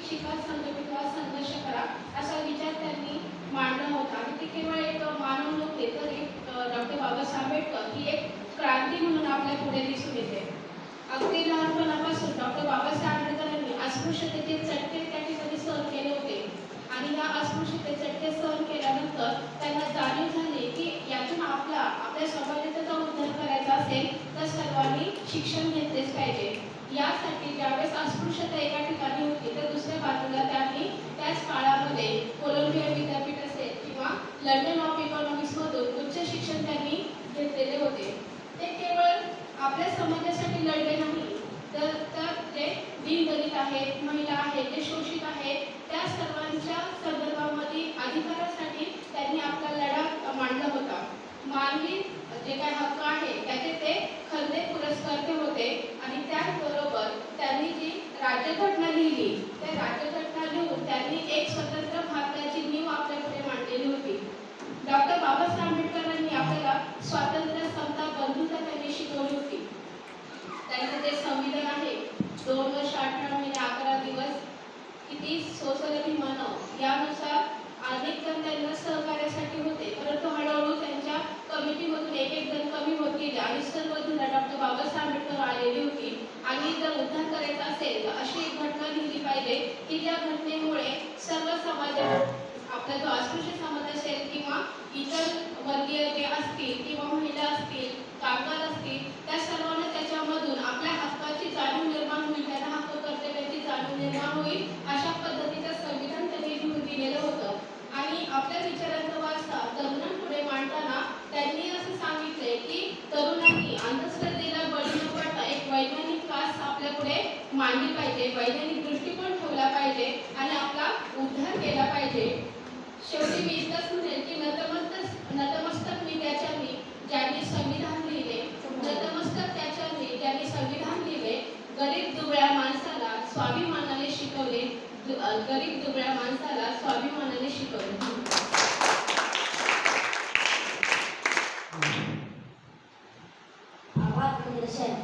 शिका, संघटित व्हा, संघर्ष करा असा विचार त्यांनी मांडला होता. आणि ते केवळ एक मानव नव्हते तर एक डॉक्टर बाबासाहेब आंबेडकर ही एक क्रांती म्हणून आपल्या पुढे दिसून येते. अगदी लहानपणापासून डॉक्टर बाबासाहेब आंबेडकरांनी अस्पृश्यतेचे चटके त्या ठिकाणी सहन केले होते. आणि या अस्पृश्यतेचे चटके सहन केल्यानंतर त्यांना जाणीव झाली की यातून आपल्या समाजाचा जर उद्धार करायचा असेल तर सर्वांनी शिक्षण घेतलेच पाहिजे. यासाठी ज्यावेळेस अस्पृश्यता एका ठिकाणी होती तर दुसऱ्या बाजूला त्यांनी त्याच काळामध्ये कोलंबिया विद्यापीठ असेल किंवा लंडन ऑफ इकॉनॉमिक्समधून उच्च शिक्षण त्यांनी घेतलेले होते. ते केवळ आपल्या समाजासाठी लढले नाही तर जे दीनदलित आहेत, महिला आहेत, जे शोषित आहेत त्या सर्वांच्या संदर्भामध्ये अधिकारासाठी त्यांनी आपला लढा मांडला होता. मानवी जे काही हक्क आहे त्याचे ते खरे पुरस्कर्ते होते. आणि त्याचबरोबर त्यांनी जी राज्यघटना लिहिली त्या राज्यघटना लिहून त्यांनी एक स्वतंत्र भारताची नीव आपल्यापुढे मांडलेली होती. डॉक्टर बाबासाहेब आंबेडकरांनी आपल्याला स्वातंत्र्य, समता, बंधुता त्यांनी शिकवली होती. त्यांचं जे संविधान आहे 2 वर्ष 18 महिने 11 दिवस किती सोसलती मानव यानुसार अनेक जण त्यांना सहकार्यासाठी होते. परंतु हळूहळू त्यांच्या कमिटीमधून एक जण कमी होत गेले आणि सर्व धुरा डॉक्टर बाबासाहेब आंबेडकर आलेली होती. आणि जर उद्धार करायचा असेल तर अशी एक घटना लिहिली पाहिजे की ज्या घटनेमुळे सर्व समाजात आपला जो अस्पृश्य समाज असेल किंवा इतर वर्गीय जे असतील किंवा महिला असतील, कामगार असतील त्या सर्वांना त्याच्यामधून आपल्या हक्काची जाणीव निर्माण होईल, त्यांना हक्क कर्तव्याची जाणीव निर्माण होईल अशा पद्धतीचं संविधान त्यांनी लिहून दिलेलं होतं. आणि आपल्या विचारांचा वारसा तरुणांपुढे मांडताना त्यांनी असं सांगितलंय की तरुणांनी अंधश्रद्धेला बळी न पडता एक वैज्ञानिक कास आपल्यापुढे मांडली पाहिजे, वैज्ञानिक दृष्टिकोन ठेवला पाहिजे आणि आपला उद्धार केला पाहिजे. शेवटी मी इतकंच म्हणेल की नतमस्तक मी त्याच्यानी ज्यांनी संविधान लिहिले, नतमस्तक त्याच्यानी ज्यांनी संविधान लिहिले, गरीब दुबळ्या माणसाला स्वाभिमानाने शिकवले, गरीब दुबळ्या माणसाला स्वाभिमानाने शिकवले. आवाज प्रदर्शन